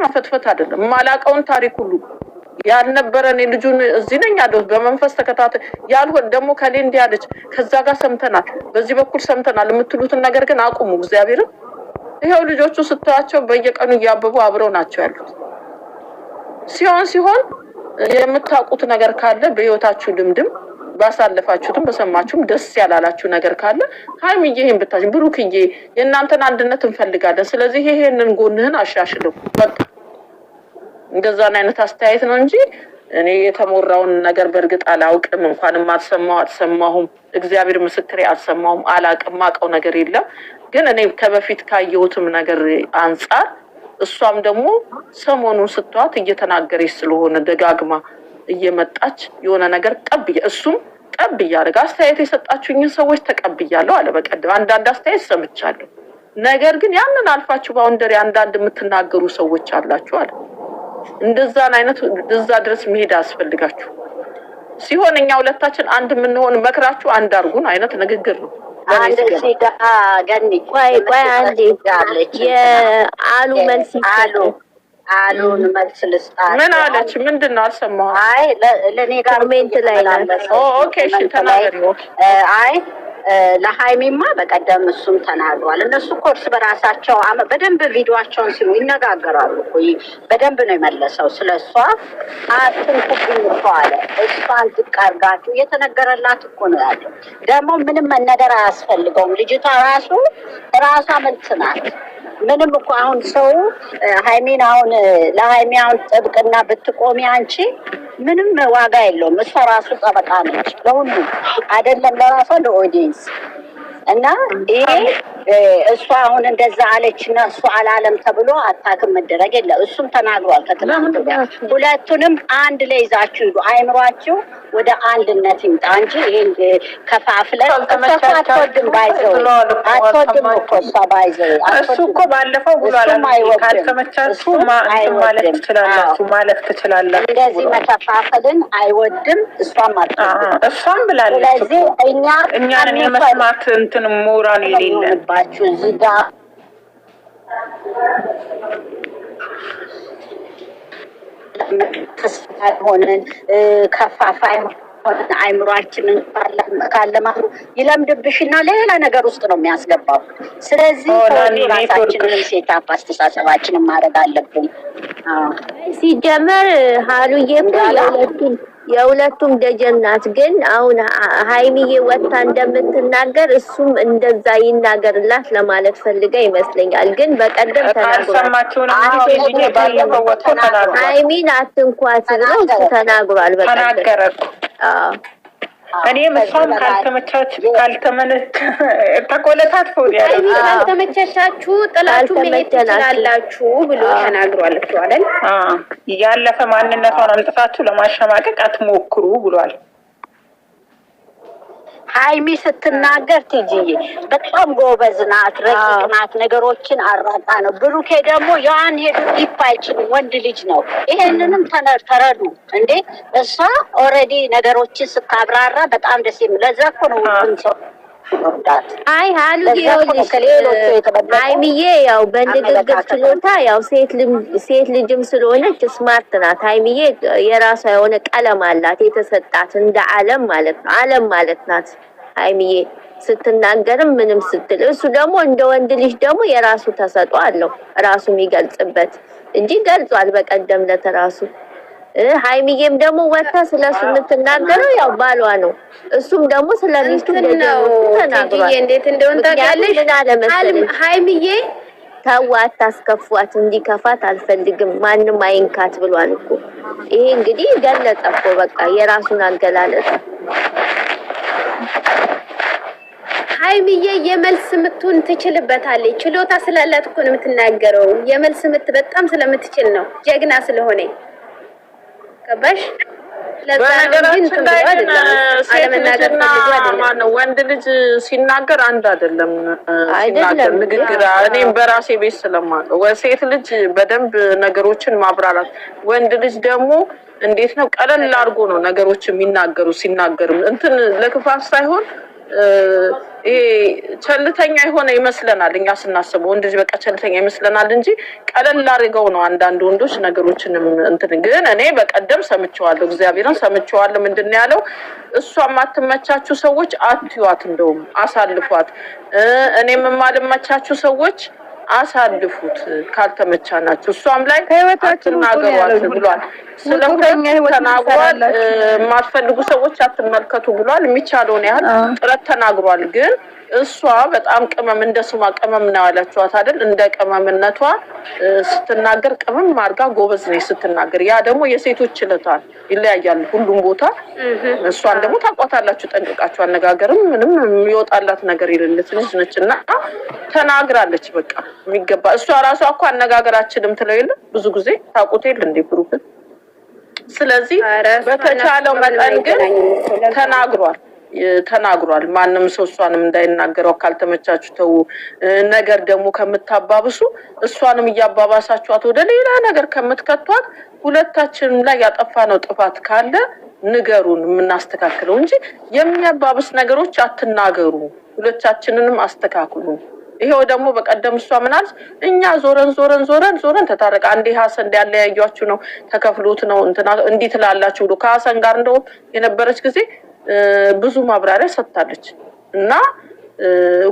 መፈትፈት አይደለም ማላቀውን ታሪክ ሁሉ ያልነበረን ልጁን እዚህ ነኝ ያለው በመንፈስ ተከታተ ያልሆነ ደግሞ ከሌ እንዲያለች ከዛ ጋር ሰምተናል በዚህ በኩል ሰምተናል የምትሉትን ነገር ግን አቁሙ እግዚአብሔር ይሄው ልጆቹ ስታያቸው በየቀኑ ያበቡ አብረው ናቸው ያሉት ሲሆን የምታውቁት ነገር ካለ በህይወታችሁ ልምድም ባሳለፋችሁትም በሰማችሁም ደስ ያላላችሁ ነገር ካለ ሃይሚዬ ይሄን ብታጅ ብሩክዬ የእናንተን አንድነት እንፈልጋለን ስለዚህ ይሄንን ጎንህን አሻሽሉ በቃ እንደዛ አይነት አስተያየት ነው እንጂ እኔ የተሞራውን ነገር በርግጥ አላውቅም እንኳንም አልሰማሁም እግዚአብሔር ምስክሬ አልሰማሁም አላውቅም ማቀው ነገር የለም ግን እኔ ከበፊት ካየሁትም ነገር አንፃር እሷም ደግሞ ሰሞኑን ስትዋት እየተናገረች ስለሆነ ደጋግማ እየመጣች የሆነ ነገር እሱም ቀብያለሁ አስተያየት የሰጣችሁኝን ሰዎች ተቀብያለሁ አለ በቀደም አንዳንድ አስተያየት ሰምቻለሁ ነገር ግን ያንን አልፋችሁ ባውንደሪ አንዳንድ የምትናገሩ ሰዎች አላችሁ አለ እንደዛ አይነት እዛ ድረስ መሄድ አስፈልጋችሁ ሲሆን እኛ ሁለታችን አንድ ምንሆን መክራችሁ አንድ አርጉን አይነት ንግግር ነው አንድ ሲጋ ገኒ ቆይ አንዴ ጋለች የአሉ መልስ አሉን መልስ ልስጣት ምን አለች ምንድነው አልሰማሁም አይ ለኔ ጋር ኮሜንት ላይ ነው ኦኬ እሺ ተናገሪ አይ ለሃይሚማ በቀደም እሱም ተናግሯል እነሱ ኮርስ በራሳቸው በደንብ ቪዲዮአቸውን ሲሉ ይነጋገራሉ በደንብ ነው የመለሰው ስለሷ አትንኩብኝ እኮ አለ እሷን ትቀርጋችሁ የተነገረላት እኮ ነው ያለው ደግሞ ምንም መነገር አያስፈልገውም ልጅቷ ራሷ መልስ ናት ምንም እኮ አሁን ሰው ሃይሚን አሁን ለሃይሚ አሁን ጥብቅና ብትቆሚ አንቺ ምንም ዋጋ የለውም እሷ ራሱ ጠበቃ ነች ለሁሉ አይደለም ለራሷ ለኦዲየንስ እና ይሄ እሷ አሁን እንደዛ አለችና እሱ አላለም ተብሎ አታክም መደረግ የለም እሱም ተናግሯል ከትናንት ሁለቱንም አንድ ላይ ይዛችሁ ሂዱ አይምሯችሁ ወደ አንድነት ይምጣ እንጂ ይሄን ከፋፍለን አትወድም አትወድም እኮ እሷ ባይዘው እሱ እኮ ባለፈው ብሏል ካልተመቻችሁ ማለት ትችላላችሁ ማለት ትችላላችሁ እንደዚህ መከፋፈልን አይወድም እሷም ብላለች ስለዚህ እኛን የመስማት እንትን ሞራል የሌለባችሁ እዚህ ጋር ተስፋ ሆነን ከፋፋይ ሆነን አይምሯችንን ካለማሩ ይለምድብሽና ሌላ ነገር ውስጥ ነው የሚያስገባው ስለዚህ ራሳችንን ሴታፕ አስተሳሰባችንን ማድረግ አለብን ሲጀመር ሀሉዬ የሁለቱም ደጀናት ግን አሁን ሃይሚዬ ወጣ እንደምትናገር እሱም እንደዛ ይናገርላት ለማለት ፈልጋ ይመስለኛል ግን በቀደም ተናግሯል ሃይሚን አትንኳት ብለው ተናግሯል በቀደም እኔም እሷም ተቆለታት ካልተመቻቻችሁ ጥላችሁ መሄድ ትችላላችሁ ብሎ ተናግሯል አይደል ያለፈ ማንነቷን አምጥታችሁ ለማሸማቀቅ አትሞክሩ ብሏል ሃይሚ ስትናገር ትጂዬ በጣም ጎበዝ ናት ረቂቅ ናት ነገሮችን አራጣ ነው ብሩኬ ደግሞ ያን ሄዱ ሊፋይችል ወንድ ልጅ ነው ይሄንንም ተረዱ እንዴ እሷ ኦሬዲ ነገሮችን ስታብራራ በጣም ደስ የሚል ለዛ እኮ ነው አይ ሃሉዬ ሃይሚዬ ያው በንግግር ችሎታ ያው ሴት ልጅም ስለሆነች ስማርት ናት ሃይሚዬ የራሷ የሆነ ቀለም አላት የተሰጣት እንደ ዓለም ማለት ናት ሃይሚዬ ስትናገርም ምንም ስትል እሱ ደግሞ እንደ ወንድ ልጅ ደግሞ የራሱ ተሰጥኦ አለው ራሱ የሚገልጽበት እንጂ ገልጿል በቀደም ለተራሱ ሃይሚዬም ደግሞ ወጣ ስለሱ የምትናገረው ያው ባሏ ነው እሱም ደግሞ ስለሚስቱ ነው ተናግሯል እንዴት እንደሆነ ታውቂያለሽ ሃይሚዬ ታዋት ታስከፋት እንዲከፋት አልፈልግም ማንንም አይንካት ብሏል እኮ ይሄ እንግዲህ ገለጸ እኮ በቃ የራሱን አገላለጽ ሃይሚዬ የመልስ ምቱን ትችልበታለች ችሎታ ስላላት እኮ ነው የምትናገረው የመልስ ምት በጣም ስለምትችል ነው ጀግና ስለሆነ ገባሽ በነገራችን ላይ ወንድ ልጅ ሲናገር አንድ አይደለም ሲናገር ንግግር እኔም በራሴ ቤት ስለማውቀው ሴት ልጅ በደንብ ነገሮችን ማብራራት ወንድ ልጅ ደግሞ እንዴት ነው ቀለል አድርጎ ነው ነገሮች የሚናገሩ ሲናገሩ እንትን ለክፋት ሳይሆን ይሄ ቸልተኛ የሆነ ይመስለናል እኛ ስናስበው እንደዚህ በቃ ቸልተኛ ይመስለናል እንጂ ቀለል አድርገው ነው አንዳንድ ወንዶች ነገሮችንም እንትን። ግን እኔ በቀደም ሰምቼዋለሁ፣ እግዚአብሔርን ሰምቼዋለሁ። ምንድን ነው ያለው? እሷ የማትመቻችሁ ሰዎች አትዩዋት፣ እንደውም አሳልፏት። እኔም የማልመቻችሁ ሰዎች አሳልፉት ካልተመቻናችሁ። እሷም ላይ አትናገሯት ብሏል። ስለ ሁለት ተናግሯል። የማትፈልጉ ሰዎች አትመልከቱ ብሏል። የሚቻለውን ያህል ጥረት ተናግሯል። ግን እሷ በጣም ቅመም እንደ ስሟ ቅመም ነው ያለችዋት አይደል? እንደ ቅመምነቷ ስትናገር ቅመም አድርጋ ጎበዝ ነች ስትናገር። ያ ደግሞ የሴቶች ችሎታል ይለያያል ሁሉም ቦታ። እሷን ደግሞ ታውቋታላችሁ ጠንቅቃችሁ። አነጋገርም ምንም የሚወጣላት ነገር የሌለች ልጅ ነችና ተናግራለች። በቃ የሚገባ እሷ ራሷ እኮ አነጋገራችንም ትለው የለ ብዙ ጊዜ ታውቁት የለ እንዴ ብሩክን። ስለዚህ በተቻለው መጠን ግን ተናግሯል። ማንም ሰው እሷንም እንዳይናገረው ካልተመቻችሁ ተው። ነገር ደግሞ ከምታባብሱ እሷንም እያባባሳችኋት ወደ ሌላ ነገር ከምትከቷት ሁለታችንም ላይ ያጠፋነው ጥፋት ካለ ንገሩን የምናስተካክለው እንጂ የሚያባብስ ነገሮች አትናገሩ። ሁለታችንንም አስተካክሉ። ይሄው ደግሞ በቀደም እሷ ምናልስ እኛ ዞረን ተታረቀ አንዴ ሀሰን ያለያያችሁ ነው ተከፍሎት ነው እንትና እንዲህ ትላላችሁ ብሎ ከሀሰን ጋር እንደው የነበረች ጊዜ ብዙ ማብራሪያ ሰጥታለች። እና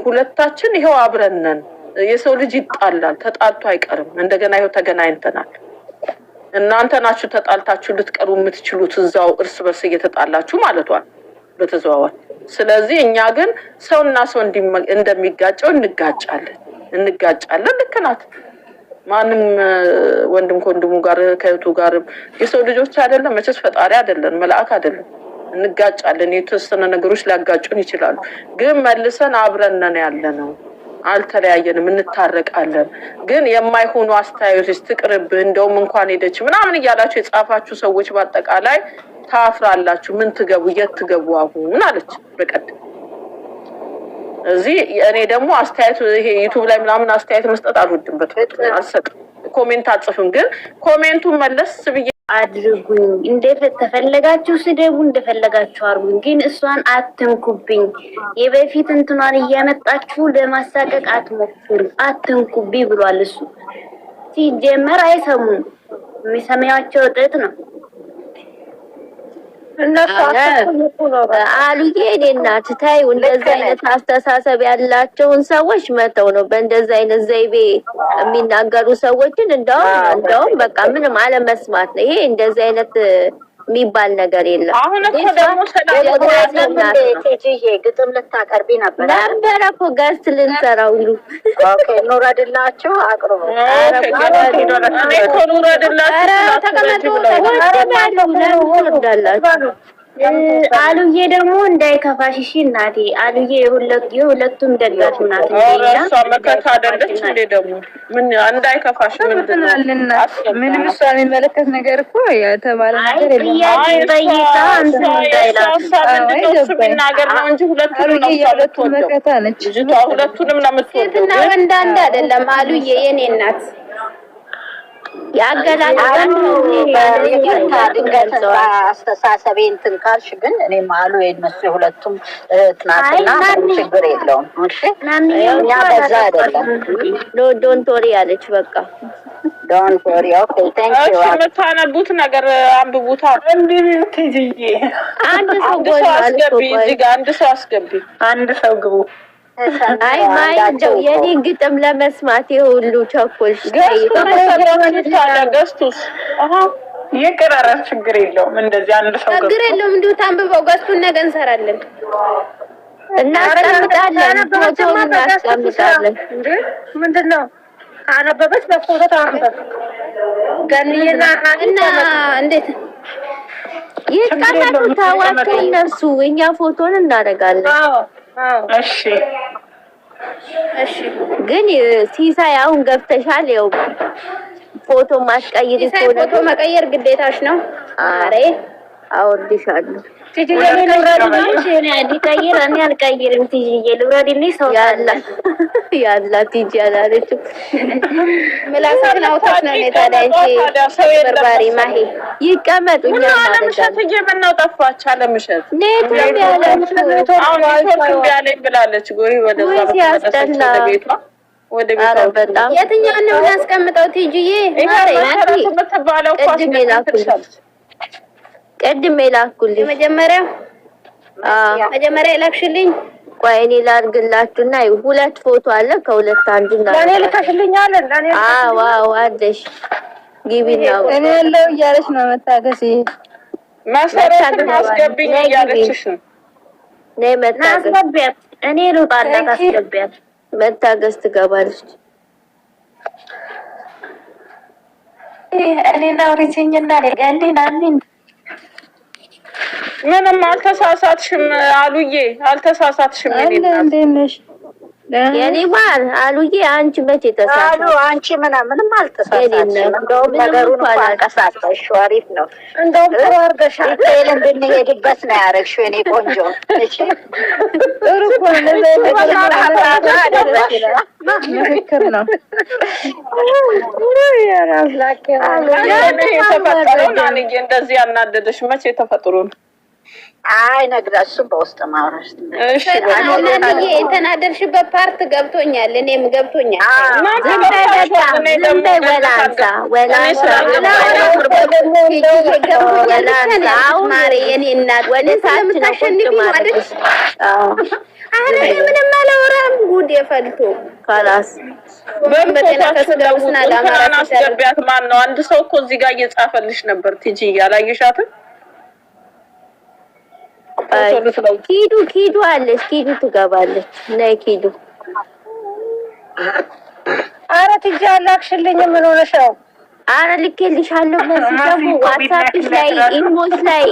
ሁለታችን ይሄው አብረን ነን። የሰው ልጅ ይጣላል፣ ተጣልቶ አይቀርም። እንደገና ይሄው ተገናኝተናል። እናንተ ናችሁ ተጣልታችሁ ልትቀሩ የምትችሉት እዛው እርስ በርስ እየተጣላችሁ ማለቷል በተዘዋዋሪ። ስለዚህ እኛ ግን ሰውና ሰው እንደሚጋጨው እንጋጫለን። ልክ ናት። ማንም ወንድም ከወንድሙ ጋር ከእህቱ ጋር የሰው ልጆች አይደለም መቼስ ፈጣሪ አይደለም መልአክ አይደለም። እንጋጫለን። የተወሰነ ነገሮች ሊያጋጩን ይችላሉ። ግን መልሰን አብረን ነን ያለነው፣ አልተለያየንም፣ እንታረቃለን። ግን የማይሆኑ አስተያየቶች ትቅርብህ እንደውም እንኳን ሄደች ምናምን እያላችሁ የጻፋችሁ ሰዎች በአጠቃላይ ታፍራላችሁ። ምን ትገቡ የት ትገቡ አሁን አለች በቀደም። እዚህ እኔ ደግሞ አስተያየት ይሄ ዩቲዩብ ላይ ምናምን አስተያየት መስጠት አልወድም። አልሰጥም፣ ኮሜንት አልጽፍም። ግን ኮሜንቱን መለስ ብዬ አድርጉኝ፣ እንደፈለጋችሁ ስደቡ፣ እንደፈለጋችሁ አርጉኝ፣ ግን እሷን አትንኩብኝ። የበፊት እንትኗን እያመጣችሁ ለማሳቀቅ አትሞክሩ፣ አትንኩብኝ ብሏል እሱ። ሲጀመር አይሰሙም፣ የሚሰማያቸው ጥጥ ነው። አሉዬ እኔ እናት ታዩ እንደዛ አይነት አስተሳሰብ ያላቸውን ሰዎች መተው ነው። በእንደዛ አይነት ዘይቤ የሚናገሩ ሰዎችን እንደውም በቃ ምንም አለመስማት ነው። ይሄ እንደዛ አይነት የሚባል ነገር የለም። አሁን እኮ ደግሞ ግጥም ልታቀርቢ ነበር እኮ ጋስት ልንሰራው ሁሉ ኦኬ ኑረድላችሁ አቅርቡ። አሉዬ ደግሞ እንዳይከፋሽ እሺ እናቴ። አሉዬ የሁለቱም ደጋፊ ናት። እሷ መከታ አይደለች እንዴ? ደግሞ ምን እንዳይከፋሽ ምንም እሷ የሚመለከት ነገር እኮ የተባለ ነገር የለም። ነገር ነው እንጂ ሁለቱንም መከታ ነች። ሁለቱንም ነው የምትወደው። እና ወንድ አንድ አይደለም። አሉዬ የኔ እናት ያገላግላል። አስተሳሰቤ እንትን ካልሽ ግን እኔ ማሉ የነሱ ሁለቱም ትናንትና ችግር የለውም። እሺ እኛ በዛ አይደለም። ዶንት ወሪ ያለች በቃ ዶንት ወሪ። ኦኬ ታንክ ዩ። የምታነቡት ነገር አንብቡታ። አንድ ሰው ግቡ። አይ ማይ እንደው የኔ ግጥም ለመስማት የሁሉ ቸኮልሽ ገስቱስ ይቀራራል። ችግር የለውም። እንደዚህ አንድ ሰው ችግር የለውም። እንዲሁ ታንብበው ገስቱን ነገ እንሰራለን እናስቀምጣለን። ፎቶውን እናስቀምጣለን። ምንድነው አነበበች በፎቶ ታንበብ ገንየና እና እንዴት ይቀመጡ ታዋቸው እነሱ እኛ ፎቶን እናደርጋለን። እሺ ግን ሲሳይ አሁን ገብተሻል። ያው ፎቶ ማስቀየር ፎቶ መቀየር ግዴታሽ ነው። አወርድሻለሁ። ትጅዬ ልውረድልሽ? እኔ ሊቀይር እኔ አልቀይርም። ትጅዬ ልውረድልሽ? ሰው ያላ ትጅ ያላለችም ምላሳትን አውጣት ነው። እኔ ታዲያ እንጂ በርባሪ ማሂ ይቀመጡ። እኛ አለምሸት እየመናው ጠፋች። አለምሸት ኔት ነው ያለችው። አሁን ኔትወርክ ቢያለኝ ብላለች። ጎይ ወደዛ ወደ ቤቷ ወደ ቤቷ በጣም የትኛውን ነው እናስቀምጠው? ትጅዬ ማሪ የምትባለው ቅድም የላኩልኝ መጀመሪያ የላክሽልኝ። ቆይ እኔ ላድርግላችሁና ሁለት ፎቶ አለ። ከሁለት አንዱና ለኔ ልከሽልኛል። ለኔ አዎ አለሽ። ግቢና እኔ ያለው እያለች ነው መታገስ። መሰረትን አስገብኝ እያለችሽ ነው። ነይ መታገስ አስገቢያት። እኔ ሩጣላት አስገቢያት። መታገስ ትገባለች። እኔና ወሪተኝና ለጋሊና አሚን ምንም አልተሳሳትሽም አሉዬ፣ አልተሳሳትሽም። የኔ ማር አሉዬ፣ አንቺ መቼ ተሳሳትሽ? አሉ አንቺ ምንም አልተሳሳትሽም። እንደውም ነገሩን አቀሳሰሽው አሪፍ ነው። እንደውም ጥሩ አድርገሻል። ቴል እንድንሄድበት ነው ያደረግሽው የኔ ቆንጆ። እሺ ጥሩ እኮ ነው። ምክክር ነው። እንደዚህ ያናደደሽ መቼ ተፈጥሮ ነው? አይ ነግራሱ በውስጥ ማውራሽ። እሺ አንቺ የተናደድሽበት ፓርት ገብቶኛል። እኔም ገብቶኛል። ምንም አላወራም። ጉድ የፈልቶ ካላስ አስገቢያት። ማን ነው? አንድ ሰው እኮ እዚህ ጋር እየጻፈልሽ ነበር። ቲጂ ያላየሻትም? ኪዱ አለች። ኪዱ ትገባለች። ነይ ኪዱ። ኧረ ቲጂ አላክሽልኝ። ምን ሆነሽ ነው? ኧረ ልኬልሻለሁ። በዚህ ደግሞ ዋትስአፕሽ ላይ ኢሞች ላይ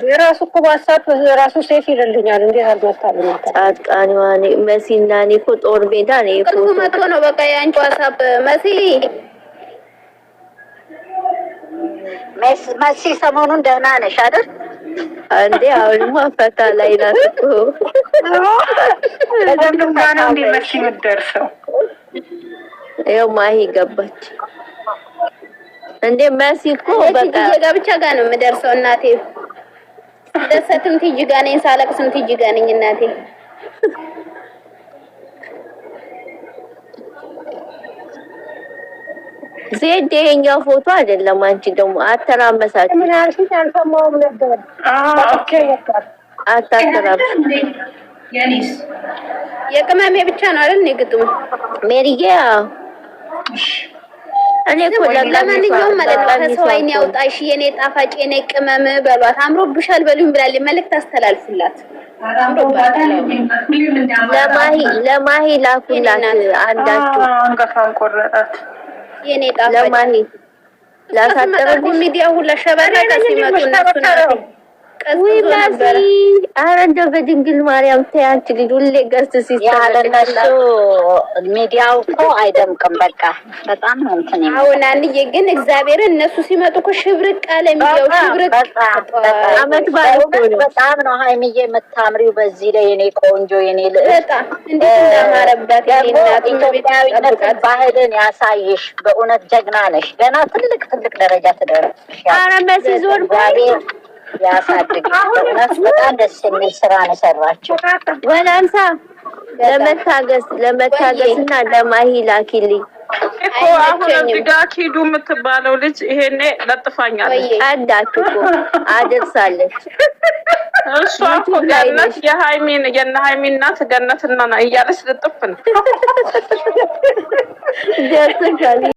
የራሱ እኮ ዋትስአፕ ራሱ ሴፍ ይልልኛል። እንዴት አልመጣልኝ? ጻድቃኔዋ መሲና እኔ እኮ ጦር ሜዳ ነው እኮ መጥቶ ነው። በቃ የአንቺ ዋትስአፕ መሲ መሲ ሰሞኑን ደህና ነሽ አይደል? እንዴ አሁንማ ፈታ ላይ ናት እኮ። ለደምባ ነው እንዴ መሲ የምትደርሰው? ይኸው ማሂ ገባች። እንዴ መሲ እኮ በቃ ጋብቻ ጋር ነው የምደርሰው እናቴ። ደሰትም ቲጂ ጋር ነኝ፣ ሳለቅስም ቲጂ ጋር ነኝ እናቴ። ዜድ የኛው ፎቶ አይደለም። አንቺ ደግሞ አተራመሳችሁ። ምን አልሽኝ? አልሰማሁም ነበር። ኦኬ አታተራምሽ። የኔስ የቅመሜ ብቻ ነው አይደል? እኔ ግጥሙ ሜሪዬ እኔ እኮ ለማንኛውም ማለት ነው ከሰው አይን ያውጣሽ የኔ ጣፋጭ የኔ ቅመም በሏት። አምሮብሻል በሉኝ ብላለች። መልእክት አስተላልፉላት። ለማሂ ላኩላት። አንዳችሁ አንገፋን ቆረጣት። የኔ ጣፋጭ ለማሂ ላሳጠረው ሚዲያ ሁላ ሸበረቀ ሲመጡ እነሱ ነው። ወይ ማሲ ኧረ እንደው በድንግል ማርያም ተይ አንቺ ልጅ ሁሌ ገዝት ሲስተላለሱ ሚዲያው እኮ አይደምቅም። በቃ በጣም ነው እንትን ነው። አሁን አንዬ ግን እግዚአብሔርን እነሱ ሲመጡ እኮ ሽብርቅ አለ ሚዲያው ሽብርቅ። አመት ባለው በጣም ነው ሀይሚዬ የምታምሪው በዚህ ላይ የኔ ቆንጆ የኔ ልዕልት እንዴት እንዳማረባት የኔናት ኢትዮጵያዊነት ባህልን ያሳይሽ። በእውነት ጀግና ነሽ። ገና ትልቅ ደረጃ ትደርሽ። ኧረ መሲ ዞር ባይ ያሳድግ። በጣም ደስ የሚል ስራ ነው ሰራችሁ። ወላንሳ ለመታገስና ለማሂ ላኪልኝ እኮ አሁን እዚህ ጋር ኪዱ የምትባለው ልጅ ይሄኔ ለጥፋኛለች። አዳችሁ እኮ አደርሳለች። እሷ እኮ ገነት የነ ሃይሚን እናት ገነትና እያለች ልጥፍ ነው። ደስ